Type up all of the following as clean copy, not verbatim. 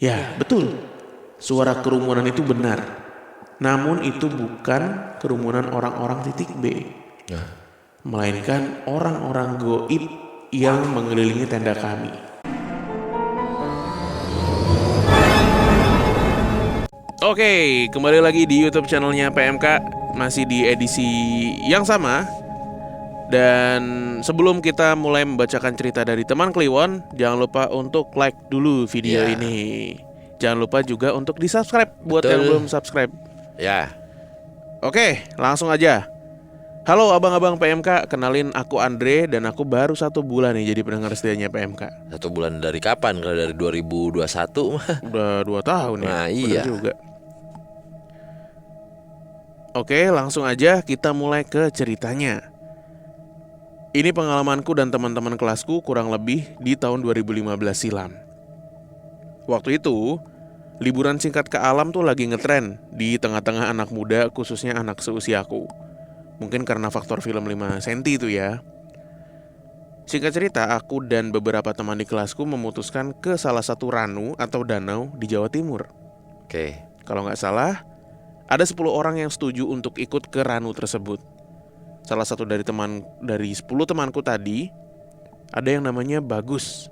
Ya, betul. Suara kerumunan itu benar. Namun itu bukan kerumunan orang-orang titik B, melainkan orang-orang goib yang mengelilingi tenda kami. Oke, kembali lagi di YouTube channelnya PMK, masih di edisi yang sama. Dan sebelum kita mulai membacakan cerita dari teman Kliwon, jangan lupa untuk like dulu video Ya. ini. Jangan lupa juga untuk di-subscribe buat Betul. yang belum subscribe. Ya, Oke, langsung aja. Halo abang-abang PMK, kenalin aku Andre dan aku baru 1 bulan nih jadi pendengar setianya PMK. 1 bulan dari kapan? Kalau dari 2021 mah. Udah 2 tahun ya. Nah, Bener iya. juga. Oke, langsung aja kita mulai ke ceritanya. Ini pengalamanku dan teman-teman kelasku kurang lebih di tahun 2015 silam. Waktu itu, liburan singkat ke alam tuh lagi ngetren di tengah-tengah anak muda, khususnya anak seusiaku. Mungkin karena faktor film 5 cm itu ya. Singkat cerita, aku dan beberapa teman di kelasku memutuskan ke salah satu ranu atau danau di Jawa Timur. Oke. Kalau nggak salah, ada 10 orang yang setuju untuk ikut ke ranu tersebut. Salah satu dari 10 temanku tadi, ada yang namanya Bagus.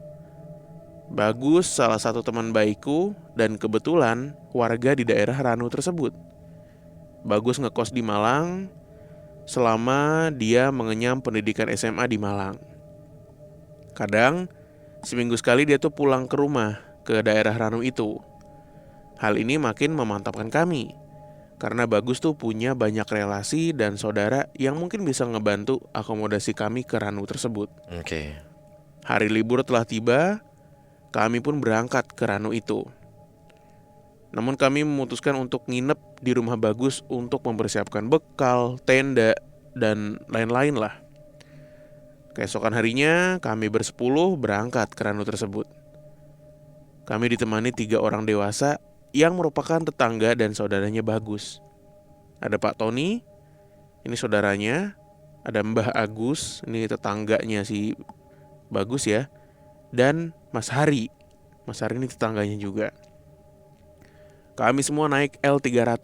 Bagus salah satu teman baikku dan kebetulan warga di daerah ranu tersebut. Bagus ngekos di Malang selama dia mengenyam pendidikan SMA di Malang. Kadang seminggu sekali dia tuh pulang ke rumah ke daerah ranu itu. Hal ini makin memantapkan kami, karena Bagus tuh punya banyak relasi dan saudara yang mungkin bisa ngebantu akomodasi kami ke ranu tersebut. Oke. Hari libur telah tiba, kami pun berangkat ke ranu itu. Namun kami memutuskan untuk nginep di rumah Bagus untuk mempersiapkan bekal, tenda, dan lain-lain lah. Keesokan harinya kami bersepuluh berangkat ke ranu tersebut. Kami ditemani 3 orang dewasa yang merupakan tetangga dan saudaranya Bagus. Ada Pak Tony, ini saudaranya. Ada Mbah Agus, ini tetangganya si Bagus ya. Dan Mas Hari. Mas Hari ini tetangganya juga. Kami semua naik L300,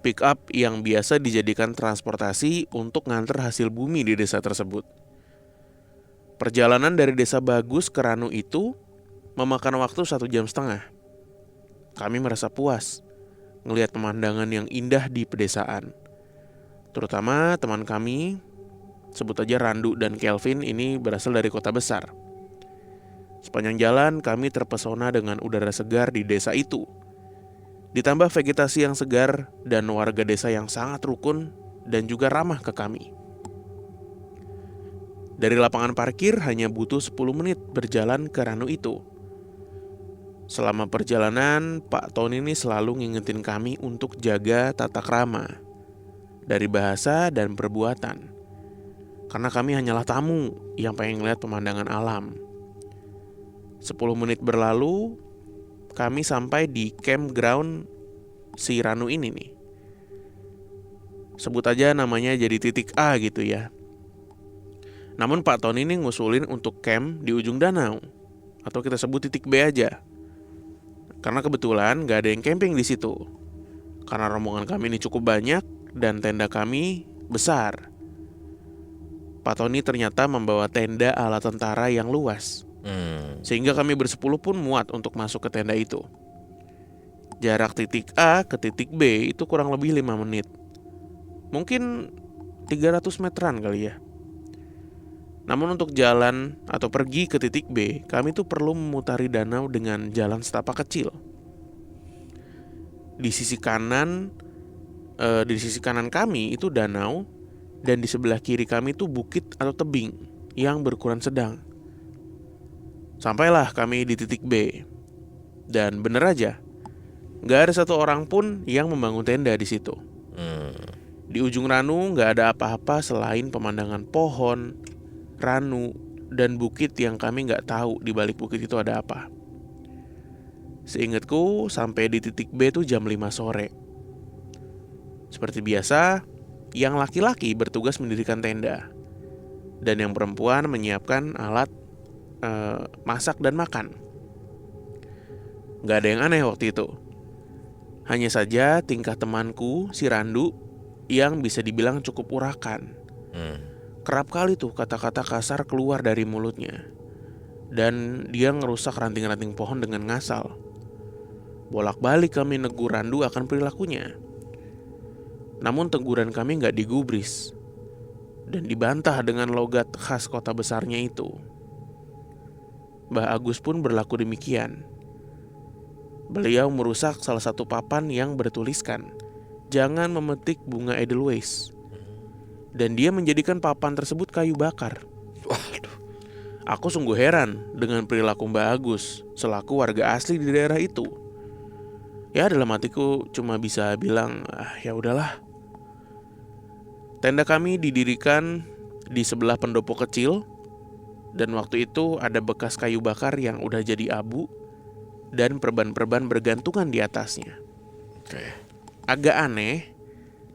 pick up yang biasa dijadikan transportasi untuk nganter hasil bumi di desa tersebut. Perjalanan dari desa Bagus ke ranu itu memakan waktu 1,5 jam. Kami merasa puas ngelihat pemandangan yang indah di pedesaan. Terutama teman kami, sebut aja Randu dan Kelvin, ini berasal dari kota besar. Sepanjang jalan kami terpesona dengan udara segar di desa itu. Ditambah vegetasi yang segar dan warga desa yang sangat rukun dan juga ramah ke kami. Dari lapangan parkir hanya butuh 10 menit berjalan ke ranu itu. Selama perjalanan, Pak Tony ini selalu ngingetin kami untuk jaga tata krama dari bahasa dan perbuatan. Karena kami hanyalah tamu yang pengen ngeliat pemandangan alam. 10 menit berlalu, kami sampai di campground si ranu ini nih. Sebut aja namanya jadi titik A gitu ya. Namun Pak Tony ini ngusulin untuk camp di ujung danau, atau kita sebut titik B aja. Karena kebetulan gak ada yang camping di situ. Karena rombongan kami ini cukup banyak dan tenda kami besar. Pak Tony ternyata membawa tenda ala tentara yang luas. Sehingga kami bersepuluh pun muat untuk masuk ke tenda itu. Jarak titik A ke titik B itu kurang lebih 5 menit. Mungkin 300 meteran kali ya. Namun untuk jalan atau pergi ke titik B, kami tuh perlu memutari danau dengan jalan setapak kecil. Di sisi kanan kami itu danau, dan di sebelah kiri kami itu bukit atau tebing yang berukuran sedang. Sampailah kami di titik B. Dan bener aja, gak ada satu orang pun yang membangun tenda di situ. Di ujung ranu gak ada apa-apa selain pemandangan pohon, ranu, dan bukit yang kami gak tahu di balik bukit itu ada apa. Seingatku sampai di titik B itu jam 5 sore. Seperti biasa, yang laki-laki bertugas mendirikan tenda, dan yang perempuan menyiapkan alat masak dan makan. Gak ada yang aneh waktu itu. Hanya saja tingkah temanku, si Randu, yang bisa dibilang cukup urakan. Kerap kali tuh kata-kata kasar keluar dari mulutnya. Dan dia ngerusak ranting-ranting pohon dengan ngasal. Bolak-balik kami negur Randu akan perilakunya. Namun teguran kami gak digubris dan dibantah dengan logat khas kota besarnya itu. Mbah Agus pun berlaku demikian. Beliau merusak salah satu papan yang bertuliskan, "Jangan memetik bunga Edelweiss." Dan dia menjadikan papan tersebut kayu bakar. Waduh. Aku sungguh heran dengan perilaku Mbah Agus selaku warga asli di daerah itu. Ya dalam hatiku cuma bisa bilang, ya udahlah. Tenda kami didirikan di sebelah pendopo kecil. Dan waktu itu ada bekas kayu bakar yang udah jadi abu dan perban-perban bergantungan di atasnya. Agak aneh,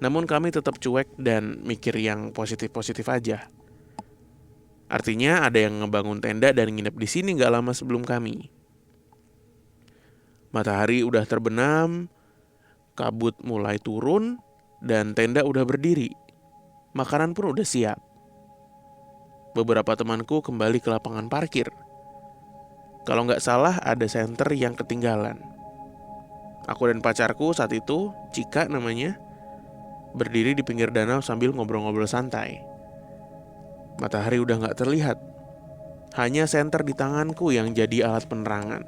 namun kami tetap cuek dan mikir yang positif-positif aja. Artinya ada yang ngebangun tenda dan nginep di sini gak lama sebelum kami. Matahari udah terbenam, kabut mulai turun, dan tenda udah berdiri. Makanan pun udah siap. Beberapa temanku kembali ke lapangan parkir. Kalau nggak salah ada senter yang ketinggalan. Aku dan pacarku saat itu, Cika namanya, berdiri di pinggir danau sambil ngobrol-ngobrol santai. Matahari udah nggak terlihat. Hanya senter di tanganku yang jadi alat penerangan.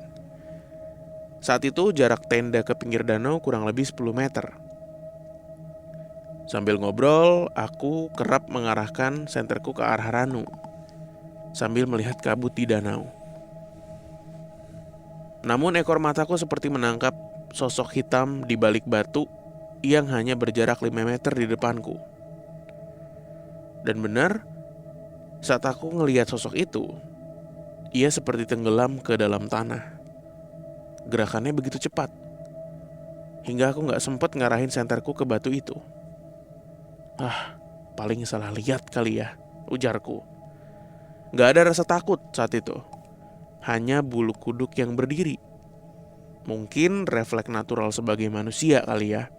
Saat itu jarak tenda ke pinggir danau kurang lebih 10 meter. Sambil ngobrol, aku kerap mengarahkan senterku ke arah Ranu, sambil melihat kabut di danau. Namun ekor mataku seperti menangkap sosok hitam di balik batu yang hanya berjarak 5 meter di depanku. Dan benar, saat aku ngelihat sosok itu, ia seperti tenggelam ke dalam tanah. Gerakannya begitu cepat, hingga aku gak sempat ngarahin senterku ke batu itu. Paling salah lihat kali ya, ujarku. Gak ada rasa takut saat itu. Hanya bulu kuduk yang berdiri. Mungkin refleks natural sebagai manusia kali ya.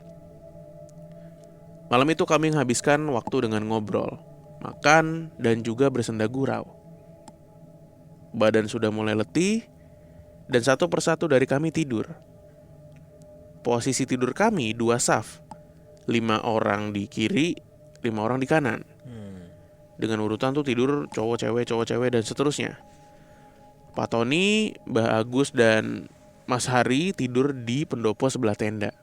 Malam itu kami menghabiskan waktu dengan ngobrol, makan, dan juga bersenda gurau. Badan sudah mulai letih, dan satu persatu dari kami tidur. Posisi tidur kami 2 saf, 5 orang di kiri, 5 orang di kanan. Dengan urutan tuh tidur cowok cewek dan seterusnya. Pak Tony, Mbah Agus, dan Mas Hari tidur di pendopo sebelah tenda.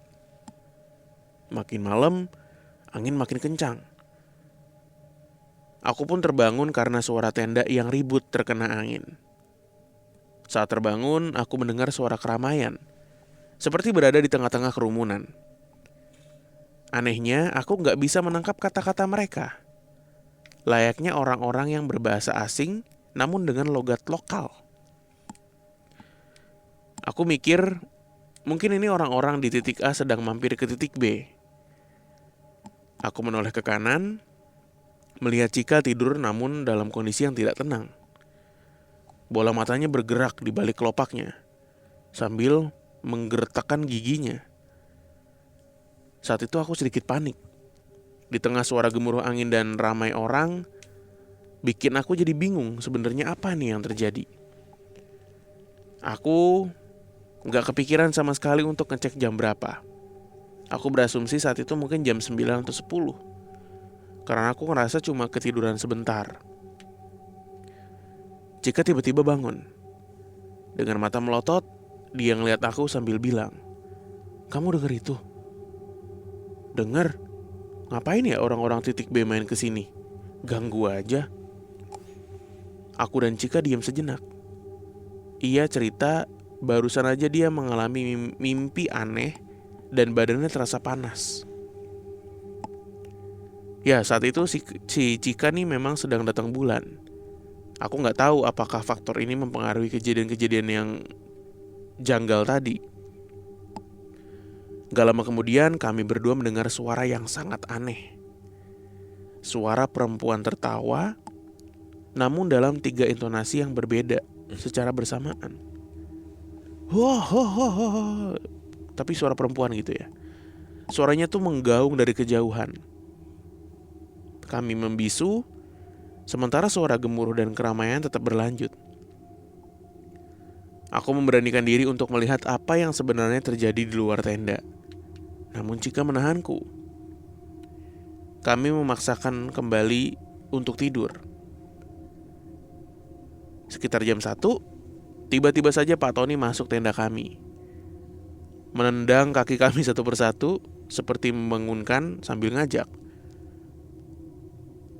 Makin malam, angin makin kencang. Aku pun terbangun karena suara tenda yang ribut terkena angin. Saat terbangun, aku mendengar suara keramaian, seperti berada di tengah-tengah kerumunan. Anehnya, aku gak bisa menangkap kata-kata mereka. Layaknya orang-orang yang berbahasa asing, namun dengan logat lokal. Aku mikir, mungkin ini orang-orang di titik A sedang mampir ke titik B. Aku menoleh ke kanan, melihat Cika tidur namun dalam kondisi yang tidak tenang. Bola matanya bergerak di balik kelopaknya, sambil menggertakkan giginya. Saat itu aku sedikit panik. Di tengah suara gemuruh angin dan ramai orang, bikin aku jadi bingung sebenarnya apa nih yang terjadi. Aku gak kepikiran sama sekali untuk ngecek jam berapa. Aku berasumsi saat itu mungkin jam 9 atau 10. Karena aku ngerasa cuma ketiduran sebentar. Cika tiba-tiba bangun. Dengan mata melotot, dia ngeliat aku sambil bilang, "Kamu denger itu?" "Denger? Ngapain ya orang-orang titik B main kesini? Ganggu aja." Aku dan Cika diam sejenak. Ia cerita barusan aja dia mengalami mimpi aneh dan badannya terasa panas. Ya saat itu si Cika nih memang sedang datang bulan. Aku gak tahu apakah faktor ini mempengaruhi kejadian-kejadian yang janggal tadi. Gak lama kemudian kami berdua mendengar suara yang sangat aneh. Suara perempuan tertawa, namun dalam 3 intonasi yang berbeda secara bersamaan. Wah, tapi suara perempuan gitu ya. Suaranya tuh menggaung dari kejauhan. Kami membisu, sementara suara gemuruh dan keramaian tetap berlanjut. Aku memberanikan diri untuk melihat apa yang sebenarnya terjadi di luar tenda. Namun Cika menahanku. Kami memaksakan kembali untuk tidur. Sekitar jam 1, tiba-tiba saja Pak Tony masuk tenda kami. Menendang kaki kami satu persatu, seperti membangunkan sambil ngajak.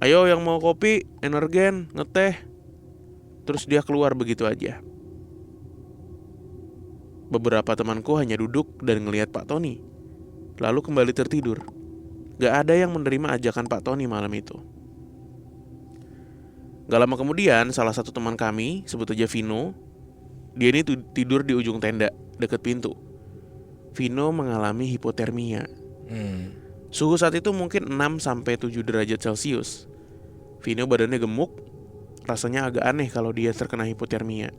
Ayo yang mau kopi, energen, ngeteh. Terus dia keluar begitu aja. Beberapa temanku hanya duduk dan ngelihat Pak Tony, lalu kembali tertidur. Gak ada yang menerima ajakan Pak Tony malam itu. Gak lama kemudian, salah satu teman kami, sebut aja Vino, dia ini tidur di ujung tenda, dekat pintu. Vino mengalami hipotermia. Suhu saat itu mungkin 6-7 derajat Celcius. Vino badannya gemuk, rasanya agak aneh kalau dia terkena hipotermia.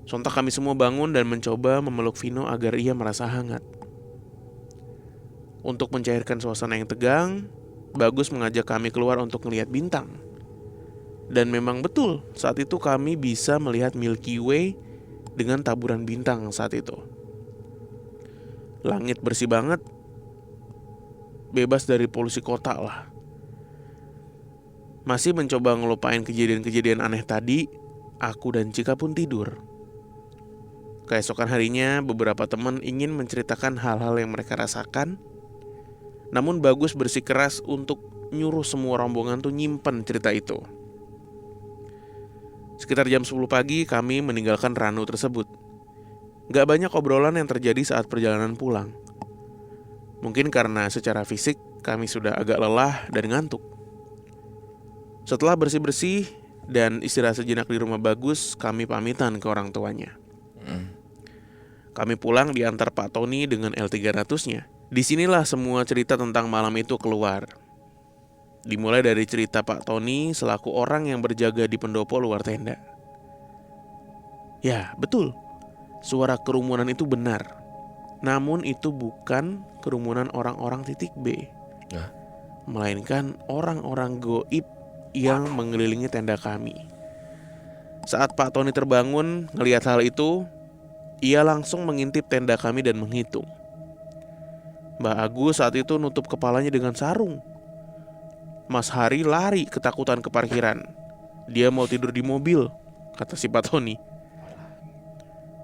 Sontak kami semua bangun dan mencoba memeluk Vino agar ia merasa hangat. Untuk mencairkan suasana yang tegang, Bagus mengajak kami keluar untuk melihat bintang. Dan memang betul, saat itu kami bisa melihat Milky Way dengan taburan bintang saat itu. Langit bersih banget, bebas dari polusi kota lah. Masih mencoba ngelupain kejadian-kejadian aneh tadi, aku dan Cika pun tidur. Keesokan harinya, beberapa teman ingin menceritakan hal-hal yang mereka rasakan. Namun Bagus bersikeras untuk nyuruh semua rombongan tuh nyimpen cerita itu. Sekitar jam 10 pagi kami meninggalkan ranu tersebut. Gak banyak obrolan yang terjadi saat perjalanan pulang. Mungkin karena secara fisik kami sudah agak lelah dan ngantuk. Setelah bersih-bersih dan istirahat sejenak di rumah Bagus, kami pamitan ke orang tuanya. Kami pulang diantar Pak Tony dengan L300-nya. Disinilah semua cerita tentang malam itu keluar. Dimulai dari cerita Pak Tony selaku orang yang berjaga di pendopo luar tenda. Ya, betul. Suara kerumunan itu benar. Namun itu bukan kerumunan orang-orang titik B. Melainkan orang-orang goib yang mengelilingi tenda kami. Saat Pak Tony terbangun ngelihat hal itu, ia langsung mengintip tenda kami dan menghitung. Mbak Agus saat itu nutup kepalanya dengan sarung. Mas Hari lari ketakutan ke parkiran. Dia mau tidur di mobil, kata si Pak Tony.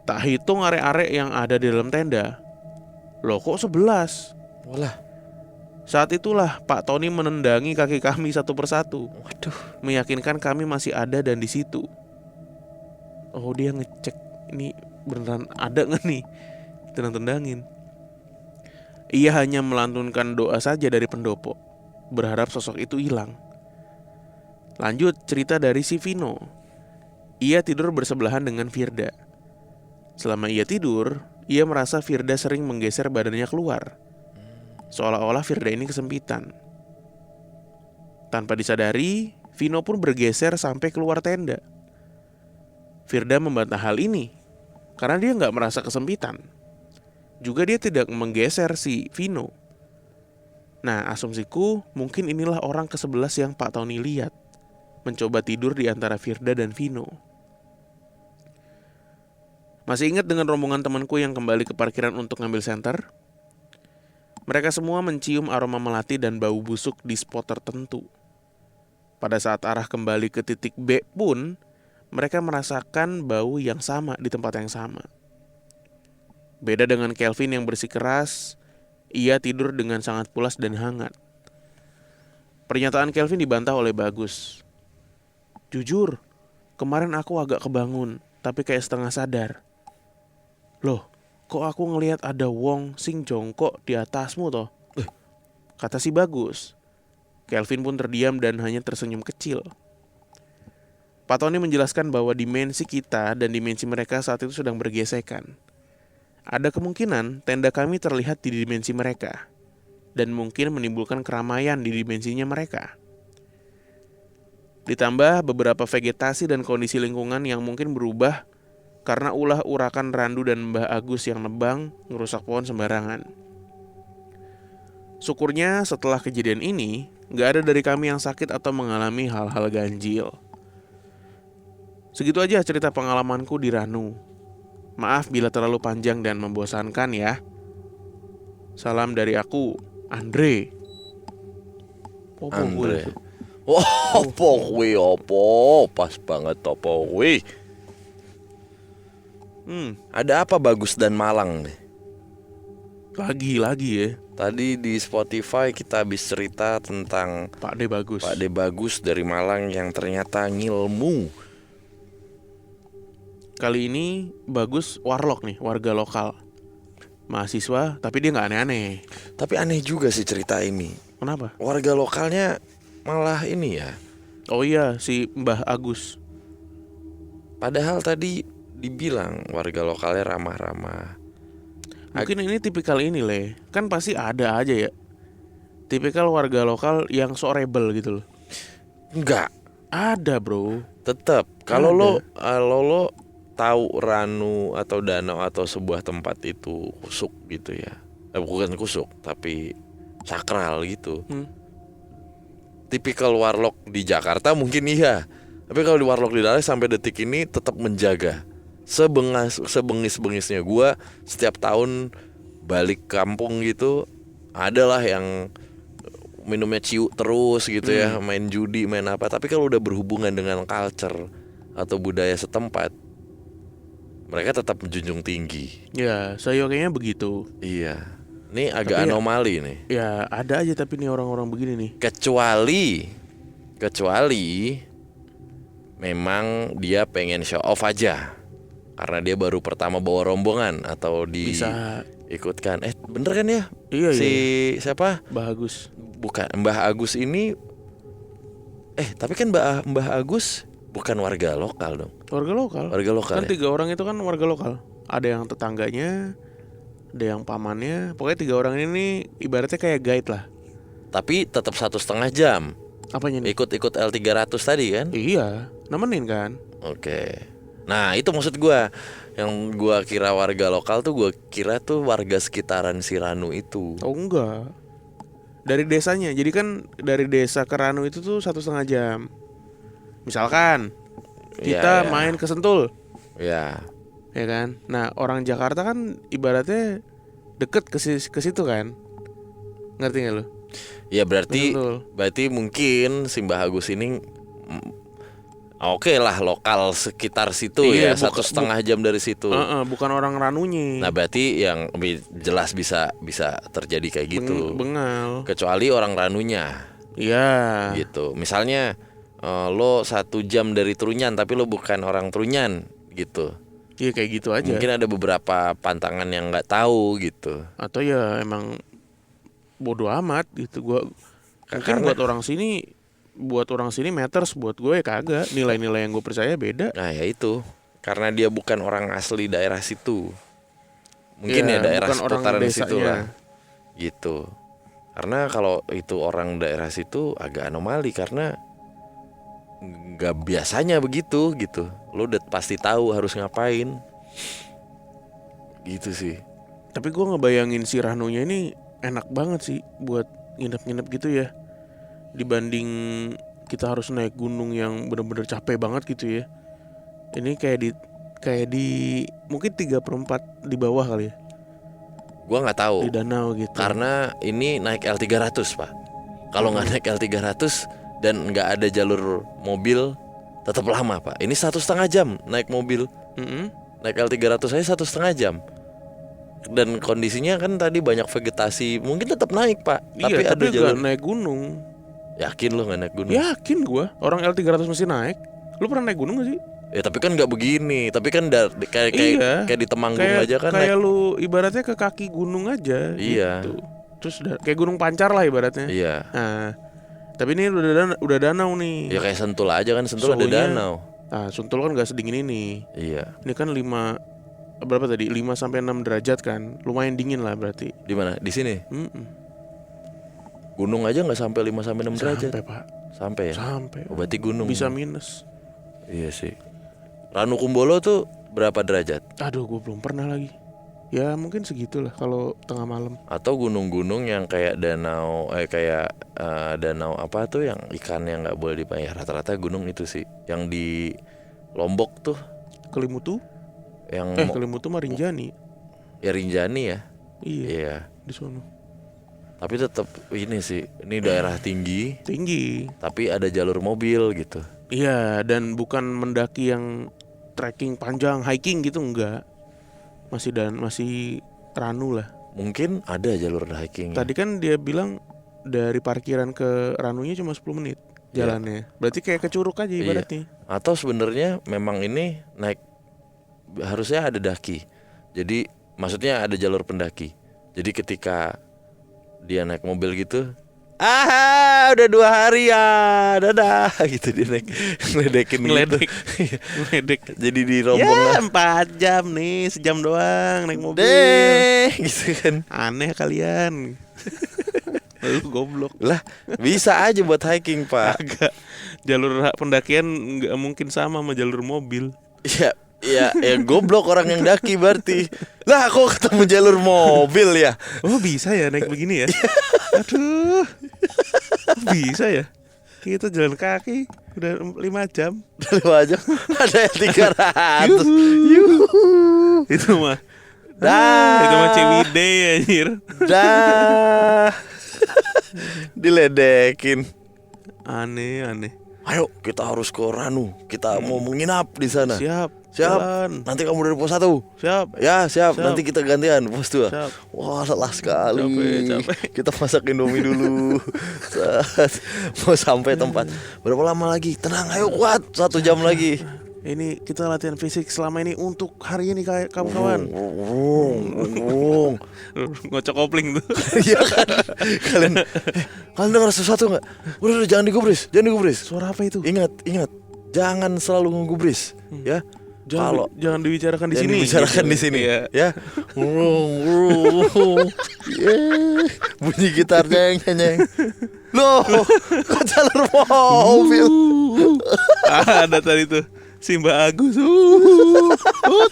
Tak hitung arek-arek yang ada di dalam tenda. Loh kok 11? Walah. Saat itulah Pak Tony menendangi kaki kami satu persatu. Waduh. Meyakinkan kami masih ada dan di situ. Oh, dia ngecek ini beneran ada gak nih tendang-tendangin. Ia hanya melantunkan doa saja dari pendopo, berharap sosok itu hilang. Lanjut cerita dari si Vino. Ia tidur bersebelahan dengan Firda. Selama ia tidur, ia merasa Firda sering menggeser badannya keluar, seolah-olah Firda ini kesempitan. Tanpa disadari, Vino pun bergeser sampai keluar tenda. Firda membantah hal ini karena dia gak merasa kesempitan. Juga dia tidak menggeser si Vino. Nah, asumsiku mungkin inilah orang ke-11 yang Pak Tony lihat, mencoba tidur di antara Firda dan Vino. Masih ingat dengan rombongan temanku yang kembali ke parkiran untuk ngambil senter? Mereka semua mencium aroma melati dan bau busuk di spot tertentu. Pada saat arah kembali ke titik B pun, mereka merasakan bau yang sama di tempat yang sama. Beda dengan Kelvin yang bersikeras, ia tidur dengan sangat pulas dan hangat. Pernyataan Kelvin dibantah oleh Bagus. Jujur, kemarin aku agak kebangun, tapi kayak setengah sadar. Loh, kok aku ngelihat ada wong sing jongkok di atasmu toh? Kata si Bagus. Kelvin pun terdiam dan hanya tersenyum kecil. Pak Tony menjelaskan bahwa dimensi kita dan dimensi mereka saat itu sedang bergesekan. Ada kemungkinan tenda kami terlihat di dimensi mereka, dan mungkin menimbulkan keramaian di dimensinya mereka. Ditambah beberapa vegetasi dan kondisi lingkungan yang mungkin berubah karena ulah urakan Randu dan Mbah Agus yang nebang ngerusak pohon sembarangan. Syukurnya setelah kejadian ini gak ada dari kami yang sakit atau mengalami hal-hal ganjil. Segitu aja cerita pengalamanku di Ranu. Maaf bila terlalu panjang dan membosankan ya. Salam dari aku, Andre. Andre. Wah, opo, pas banget opo. Ada apa Bagus dan Malang nih? Lagi ya. Tadi di Spotify kita habis cerita tentang Pak D Bagus. Pak D Bagus dari Malang yang ternyata ngilmu. Kali ini Bagus warlock nih, warga lokal. Mahasiswa, tapi dia gak aneh-aneh. Tapi aneh juga sih cerita ini. Kenapa? Warga lokalnya malah ini ya. Oh iya, si Mbah Agus. Padahal tadi dibilang warga lokalnya ramah-ramah. Mungkin ini tipikal ini Le. Kan pasti ada aja ya tipikal warga lokal yang so rebel gitu loh. Enggak. Ada bro. Tetap kalau Ada. lo tahu Ranu atau danau atau sebuah tempat itu kusuk gitu ya. Bukan kusuk tapi sakral gitu. Tipikal warlock di Jakarta mungkin iya. Tapi kalau di warlock di Dallas sampai detik ini tetap menjaga. Sebengis-bengisnya gue setiap tahun balik kampung gitu adalah yang minumnya ciu terus gitu ya, main judi, main apa. Tapi kalau udah berhubungan dengan culture atau budaya setempat, mereka tetap menjunjung tinggi. Ya, sayangnya begitu. Iya. Ini agak Tapi anomali nih. Ya, ada aja tapi nih orang-orang begini nih. Kecuali memang dia pengen show off aja. Karena dia baru pertama bawa rombongan atau Bisa. diikutkan. Bener kan ya? Iya, si iya. siapa? Bagus. Bukan Mbah Agus ini. Tapi kan Mbah Agus bukan warga lokal dong. Warga lokal. Warga lokal. Kan 3 orang itu kan warga lokal. Ada yang tetangganya, ada yang pamannya. Pokoknya 3 orang ini ibaratnya kayak guide lah. Tapi tetap 1,5 jam. Apanya nih? Ikut L300 tadi kan? Iya, nemenin kan. Oke. Nah itu maksud gue. Yang gue kira warga lokal tuh gue kira tuh warga sekitaran si Ranu itu. Oh enggak. Dari desanya. Jadi kan dari desa ke Ranu itu tuh 1,5 jam. Misalkan kita main ke Sentul. Ya. Ya kan. Nah orang Jakarta kan ibaratnya deket ke situ kan. Ngerti gak lo? Ya berarti mungkin si Mbah Agus ini oke lah lokal sekitar situ ya, 1,5 jam dari situ. Bukan orang Ranunya. Nah berarti yang jelas bisa terjadi kayak gitu. Bengal. Kecuali orang Ranunya. Iya. Gitu. Misalnya lo 1 jam dari Trunyan tapi lo bukan orang Trunyan gitu. Iya kayak gitu aja. Mungkin ada beberapa pantangan yang nggak tahu gitu. Atau ya emang bodoh amat gitu. Mungkin buat orang sini matters, buat gue ya kagak. Nilai-nilai yang gue percaya beda. Nah ya itu, karena dia bukan orang asli daerah situ. Mungkin ya daerah seputaran situ lah. Gitu. Karena kalau itu orang daerah situ agak anomali karena gak biasanya begitu gitu. Lo udah pasti tahu harus ngapain. Gitu sih. Tapi gue ngebayangin si Ranunya ini enak banget sih buat nginep-nginep gitu ya. Dibanding kita harus naik gunung yang bener-bener capek banget gitu ya. Ini kayak di mungkin 3/4 di bawah kali ya. Gua nggak tahu. Di danau gitu. Karena ini naik L300 Pak. Kalau nggak naik L300 dan nggak ada jalur mobil, tetap lama Pak. Ini 1,5 jam naik mobil. Naik L300 saya 1,5 jam. Dan kondisinya kan tadi banyak vegetasi, mungkin tetap naik Pak. Iya, tapi ada jalur naik gunung. Yakin lo nggak naik gunung? Yakin gue. Orang L300 mesti naik. Lu pernah naik gunung gak sih? Ya tapi kan nggak begini. Tapi kan kayak di Temanggung aja kan. Kayak lu ibaratnya ke kaki gunung aja. Iya. Gitu. Terus kayak gunung Pancar lah ibaratnya. Iya. Nah, tapi ini udah danau nih. Ya kayak Sentul aja kan. Sentul ada danau. Nah, Sentul kan nggak sedingin ini. Iya. Ini kan 5 sampai 6 derajat kan. Lumayan dingin lah berarti. Di mana? Di sini. Gunung aja nggak sampai 5 sampai 6 derajat. Sampai Pak. Sampai ya. Sampai. Berarti gunung. Bisa minus. Iya sih. Ranu Kumbolo tuh berapa derajat? Aduh, gue belum pernah lagi. Ya mungkin segitulah kalau tengah malam. Atau gunung-gunung yang kayak danau danau apa tuh yang ikan yang nggak boleh dipakai. Rata-rata gunung itu sih. Yang di Lombok tuh. Kelimutu? Yang Kelimutu mah Rinjani. Ya Rinjani ya. Iya. Di sono. Tapi tetap ini sih, ini daerah tinggi. Tapi ada jalur mobil gitu. Iya, dan bukan mendaki yang trekking panjang, hiking gitu enggak. Masih Ranu lah. Mungkin ada jalur hiking. Tadi kan dia bilang dari parkiran ke Ranunya cuma 10 menit jalannya. Berarti kayak ke Curug aja ibaratnya. Atau sebenarnya memang ini naik harusnya ada daki. Jadi maksudnya ada jalur pendaki. Jadi ketika dia naik mobil gitu, udah 2 hari ya, dadah gitu dia naik ngeledek. Jadi di rombongan 4 jam nih, sejam doang naik mobil. Gitu kan. Aneh kalian. Lalu goblok. Lah, bisa aja buat hiking, Pak. Agak. Jalur pendakian nggak mungkin sama jalur mobil. Ya goblok orang yang daki berarti. Lah kok ketemu jalur mobil ya? Oh bisa ya naik begini ya? Aduh, bisa ya? Kita jalan kaki udah 5 jam. 5 jam? Ada yang 300. Itu mah itu mah Ciwidey anjir. Diledekin. Aneh. Ayo kita harus ke Ranu. Kita mau menginap di sana. Siap. Jalan. Nanti kamu dari pos 1. Siap. Ya siap. Nanti kita gantian pos 2. Siap. Wah lelah sekali. Capek. Kita masak Indomie dulu. Mau sampai tempat. Berapa lama lagi? Tenang, ayo kuat. 1 jam lagi. Ini kita latihan fisik selama ini untuk hari ini kawan-kawan. Ngocok kopling tuh. Iya kan. Kalian dengar sesuatu nggak? Udah jangan digubris. Suara apa itu? Ingat. Jangan selalu ngegubris, ya. Jangan dibicarakan di sini. Dibicarakan di sini, ya. Bunyi gitarnya yang Loh, kok jalur mobil? Ada tadi tuh Simba Agus.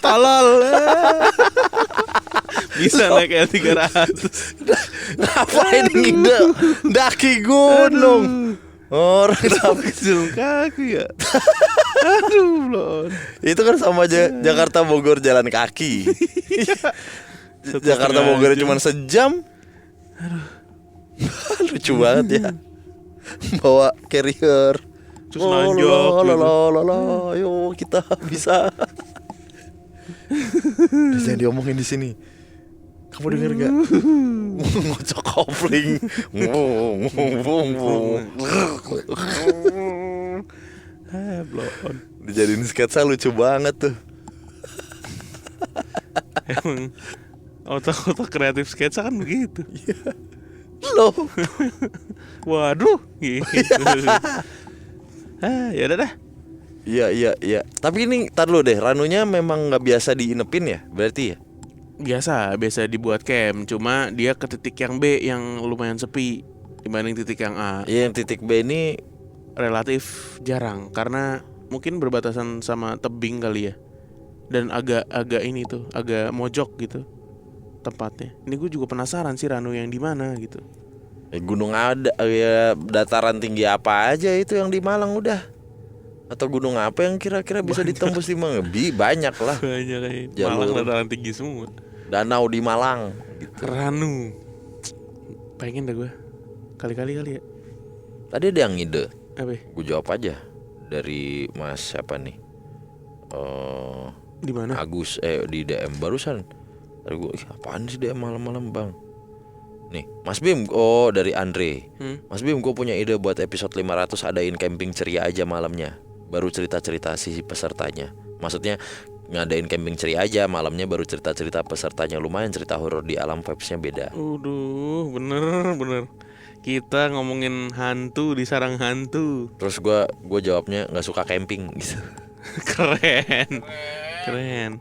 Tolol. Bisa naik L300. Ngapain ngide daki gunung? Orang sampai jalan kaki ya. Aduh, Lon. Itu kan sama aja Jakarta Bogor jalan kaki. Jakarta Bogor cuma sejam. Lucu banget ya. Bawa carrier. Terus nanjak gitu. Ayo kita bisa. Jangan diomongin di sini. Kamu denger gak? Ngocok kopling. Blon. Dijadiin sketsa lucu banget tuh. Emang otak kreatif sketsa kan begitu. Loh. Waduh gitu. Ya udah dah. Iya. Tapi ini tar lu deh, Ranunya memang gak biasa diinepin ya? Berarti ya? Biasa dibuat camp. Cuma dia ke titik yang B yang lumayan sepi dibanding titik yang A. Iya, yang titik B ini relatif jarang karena mungkin berbatasan sama tebing kali ya. Dan agak ini tuh, agak mojok gitu tempatnya. Ini gue juga penasaran sih Ranu yang di mana gitu. Gunung ada ya, dataran tinggi apa aja itu yang di Malang udah. Atau gunung apa yang kira-kira bisa ditembus di Malang? Banyak lah. Banyak ya. Malang dataran tinggi semua. Danau di Malang gitu. Ranu. Pengen dah gue. Kali-kali ya. Tadi ada yang ngide. Apa? Gue jawab aja. Dari Mas siapa nih? Di mana? Agus di DM barusan. Tadi gue, apaan sih DM malam-malam bang? Nih, Mas Bim, dari Andre. Mas Bim, gue punya ide buat episode 500 adain camping ceria aja malamnya. Baru cerita-cerita si pesertanya. Maksudnya ngadain camping ceria aja, malamnya baru cerita-cerita pesertanya. Lumayan cerita horor di alam, vibes-nya beda. Bener. Kita ngomongin hantu di sarang hantu. Terus gue jawabnya nggak suka camping gitu. Keren.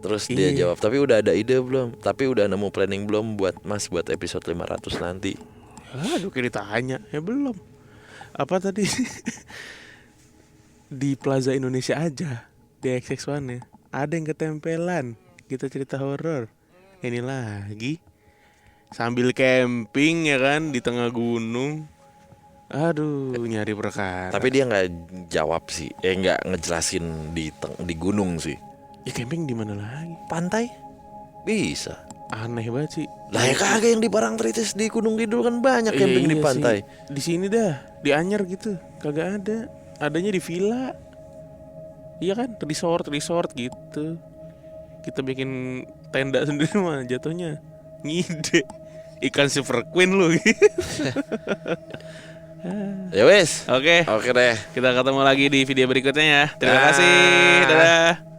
Terus dia jawab, tapi udah ada ide belum? Tapi udah nemu planning belum buat Mas buat episode 500 nanti? Aduh, kayak ditanya. Ya belum. Apa tadi? Di Plaza Indonesia aja. di XX1 ya. Ada yang ketempelan. Kita cerita horor. Ini lagi sambil camping ya kan di tengah gunung. Aduh, nyari perkara. Tapi dia nggak jawab sih, nggak ngejelasin di gunung sih. Ya camping di mana lagi? Pantai bisa. Aneh banget sih. Lah ya kagak, yang di Parangtritis di Gunung Kidul kan banyak camping di pantai. Sih. Di sini dah, di Anyer gitu, kagak ada. Adanya di villa. Iya kan, resort gitu. Kita bikin tenda sendiri mah jatuhnya ngide. Ikan silver queen lu gitu. Ya wes. Oke deh. Kita ketemu lagi di video berikutnya ya. Terima kasih. Dadah.